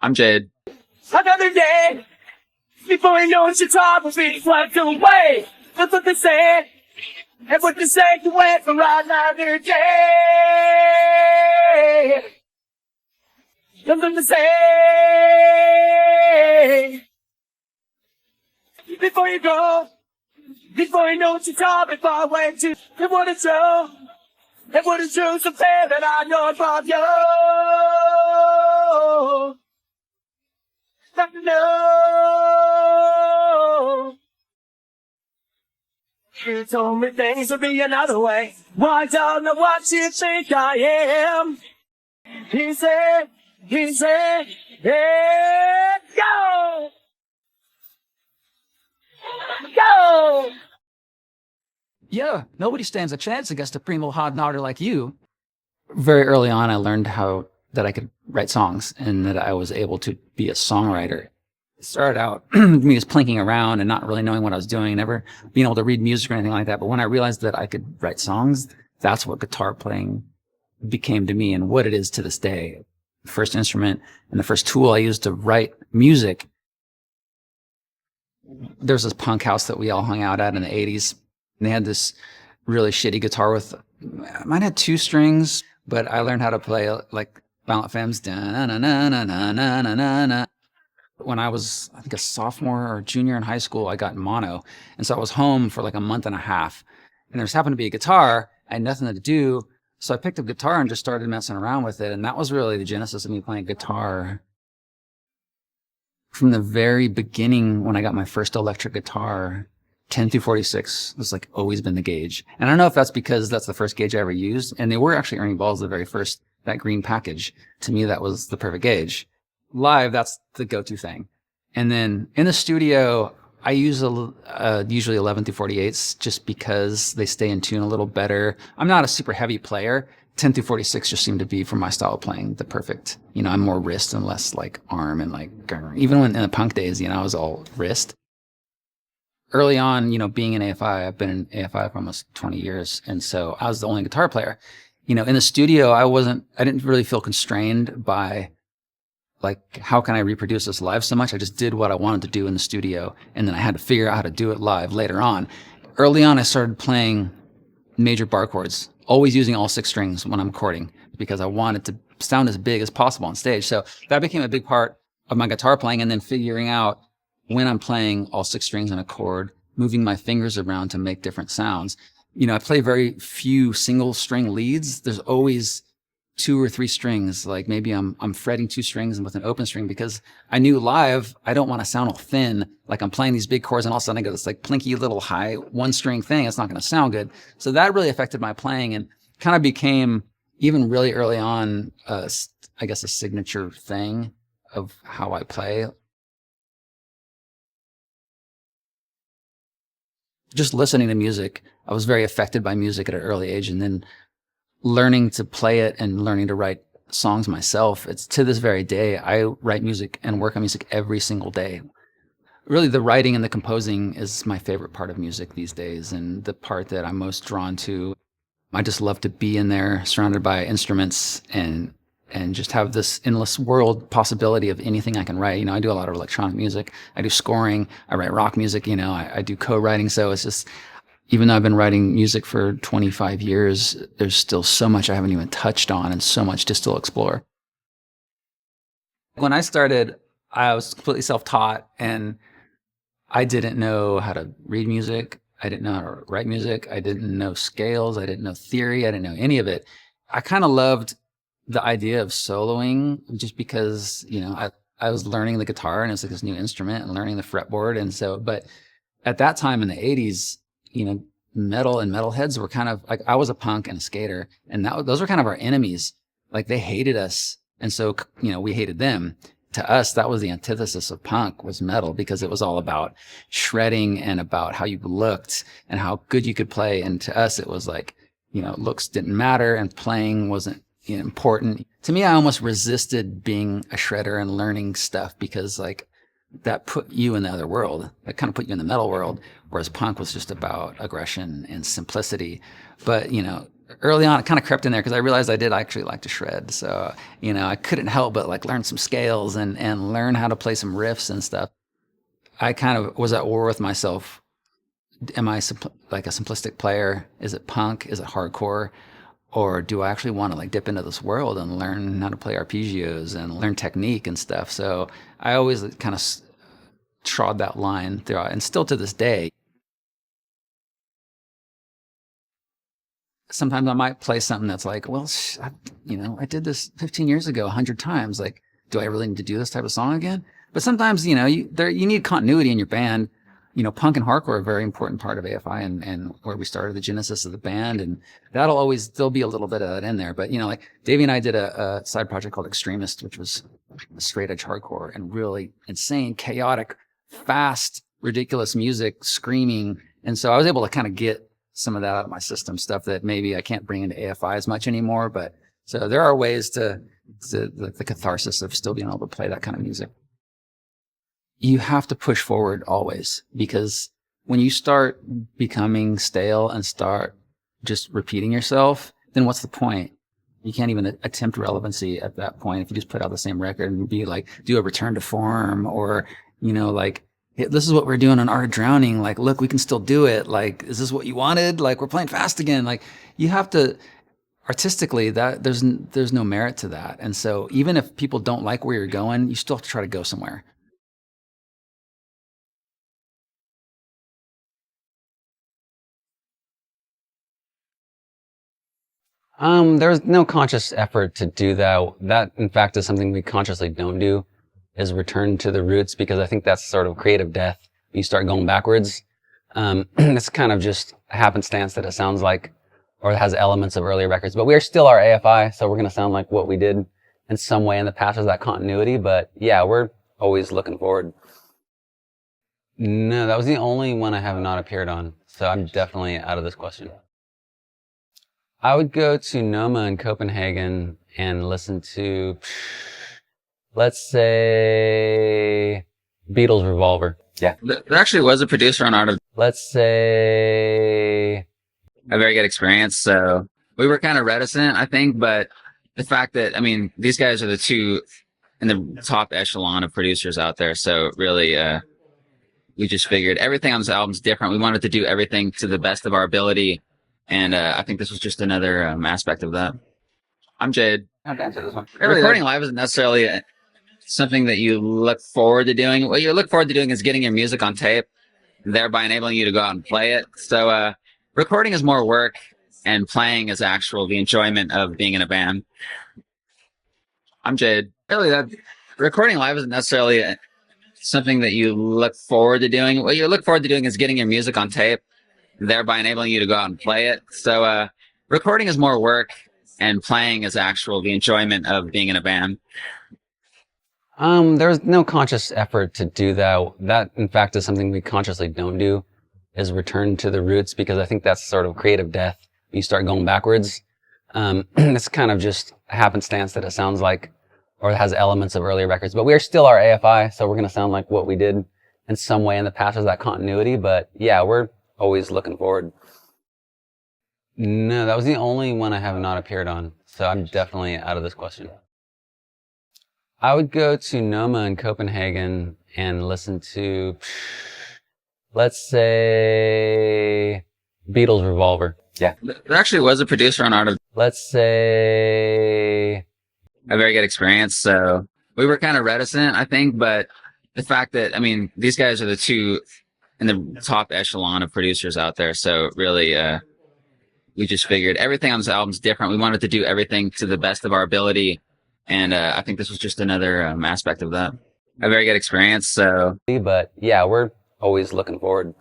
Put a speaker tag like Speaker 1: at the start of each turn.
Speaker 1: I'm Jade.
Speaker 2: Another day, before you know it, your time will be swept away. That's what they say, and what they say to wait for another day. Something to say. Before you go, before you know it's your time, before I wait to, it wouldn't show, something that I know about you. Not to know. You told me things would be another way. Why don't know what you think I am? He said, yeah, go! Go!
Speaker 3: Yeah, nobody stands a chance against a primo hard nodder like you. Very early on, I learned that I could write songs and that I was able to be a songwriter. It started out me just plinking around and not really knowing what I was doing, never being able to read music or anything like that. But when I realized that I could write songs, that's what guitar playing became to me and what it is to this day. The first instrument and the first tool I used to write music. There's this punk house that we all hung out at in the 80s. And they had this really shitty guitar with, mine had 2 strings, but I learned how to play like Violent Femmes. When I was, I think, a sophomore or junior in high school, I got mono. And so I was home for like a month and a half. And there just happened to be a guitar. I had nothing to do. So I picked up guitar and just started messing around with it. And that was really the genesis of me playing guitar. From the very beginning, when I got my first electric guitar, 10 through 46 was like always been the gauge. And I don't know if that's because that's the first gauge I ever used. And they were actually Ernie balls the very first, that green package. To me, that was the perfect gauge. Live, that's the go-to thing. And then in the studio, I use usually 11 through 48s just because they stay in tune a little better. I'm not a super heavy player. 10 through 46 just seem to be, for my style of playing, the perfect. I'm more wrist and less like arm and like, even when in the punk days, I was all wrist. Early on, being in AFI, I've been in AFI for almost 20 years. And so I was the only guitar player. In the studio, I didn't really feel constrained by like, how can I reproduce this live so much? I just did what I wanted to do in the studio. And then I had to figure out how to do it live later on. Early on, I started playing major bar chords, always using all 6 strings when I'm recording because I wanted to sound as big as possible on stage. So that became a big part of my guitar playing, and then figuring out when I'm playing all 6 strings on a chord, moving my fingers around to make different sounds. I play very few single string leads. There's always 2 or 3 strings. Like maybe I'm fretting 2 strings with an open string because I knew live, I don't want to sound all thin. Like I'm playing these big chords and all of a sudden I get this like plinky little high 1 string thing. It's not going to sound good. So that really affected my playing and kind of became, even really early on, I guess a signature thing of how I play. Just listening to music, I was very affected by music at an early age, and then learning to play it and learning to write songs myself. It's to this very day, I write music and work on music every single day. Really, the writing and the composing is my favorite part of music these days, and the part that I'm most drawn to. I just love to be in there, surrounded by instruments, and just have this endless world possibility of anything I can write. I do a lot of electronic music. I do scoring. I write rock music. I do co-writing. So it's just, even though I've been writing music for 25 years, there's still so much I haven't even touched on and so much to still explore. When I started, I was completely self-taught and I didn't know how to read music. I didn't know how to write music. I didn't know scales. I didn't know theory. I didn't know any of it. I kind of loved the idea of soloing just because, I was learning the guitar and it's like this new instrument and learning the fretboard. And so, but at that time in the 80s, metal and metalheads were kind of like, I was a punk and a skater, and those were kind of our enemies. Like they hated us. And so, we hated them. To us, that was the antithesis of punk, was metal, because it was all about shredding and about how you looked and how good you could play. And to us, it was like, looks didn't matter and playing wasn't important. To me, I almost resisted being a shredder and learning stuff because like that put you in the other world, that kind of put you in the metal world, whereas punk was just about aggression and simplicity. But, early on, it kind of crept in there because I realized I did actually like to shred. So, I couldn't help but like learn some scales and learn how to play some riffs and stuff. I kind of was at war with myself. Am I like a simplistic player? Is it punk? Is it hardcore? Or do I actually want to like dip into this world and learn how to play arpeggios and learn technique and stuff? So I always kind of trod that line throughout, and still to this day. Sometimes I might play something that's like, well, I did this 15 years ago, 100 times. Like, do I really need to do this type of song again? But sometimes, you need continuity in your band. Punk and hardcore are a very important part of AFI and where we started the genesis of the band. And that'll always still be a little bit of that in there. But, like Davey and I did a side project called Extremist, which was straight edge hardcore and really insane, chaotic, fast, ridiculous music, screaming. And so I was able to kind of get some of that out of my system, stuff that maybe I can't bring into AFI as much anymore. But so there are ways to the catharsis of still being able to play that kind of music. You have to push forward always, because when you start becoming stale and start just repeating yourself, then what's the point? You can't even attempt relevancy at that point if you just put out the same record and be like, do a return to form, or, like, hey, this is what we're doing on Art of Drowning. Like, look, we can still do it. Like, is this what you wanted? Like, we're playing fast again. Like, you have to artistically, that there's no merit to that. And so even if people don't like where you're going, you still have to try to go somewhere.
Speaker 1: There's no conscious effort to do that. That, in fact, is something we consciously don't do, is return to the roots, because I think that's sort of creative death. You start going backwards. It's kind of just a happenstance that it sounds like, or it has elements of earlier records, but we are still our AFI, so we're going to sound like what we did in some way in the past. There's that continuity, but yeah, we're always looking forward. No, that was the only one I have not appeared on, so I'm definitely out of this question. I would go to Noma in Copenhagen and listen to, let's say, Beatles Revolver. Yeah.
Speaker 3: There actually was a producer on Art of,
Speaker 1: Let's say,
Speaker 3: a very good experience. So we were kind of reticent, I think, but the fact that, these guys are the two in the top echelon of producers out there. So really, we just figured everything on this album's different. We wanted to do everything to the best of our ability. And I think this was just another aspect of that. I'm Jade.
Speaker 1: I'll answer this one.
Speaker 3: Recording live isn't necessarily something that you look forward to doing. What you look forward to doing is getting your music on tape, thereby enabling you to go out and play it. So recording is more work, and playing is the enjoyment of being in a band. I'm Jade. Really, that recording live isn't necessarily something that you look forward to doing. What you look forward to doing is getting your music on tape, thereby enabling you to go out and play it. So recording is more work, and playing is the enjoyment of being in a band.
Speaker 1: There's no conscious effort to do that. That, in fact, is something we consciously don't do, is return to the roots, because I think that's sort of creative death. You start going backwards. It's kind of just a happenstance that it sounds like, or it has elements of earlier records, but we are still our AFI, so we're going to sound like what we did in some way in the past. There's that continuity, but yeah, we're always looking forward. No, that was the only one I have not appeared on, so I'm definitely out of this question. I would go to Noma in Copenhagen and listen to, let's say, Beatles Revolver. Yeah.
Speaker 3: There actually was a producer on Art of,
Speaker 1: let's say,
Speaker 3: a very good experience. So we were kind of reticent, I think, but the fact that, these guys are the two in the top echelon of producers out there. So really, we just figured everything on this album's different. We wanted to do everything to the best of our ability. And I think this was just another aspect of that. A very good experience. So,
Speaker 1: but yeah, we're always looking forward.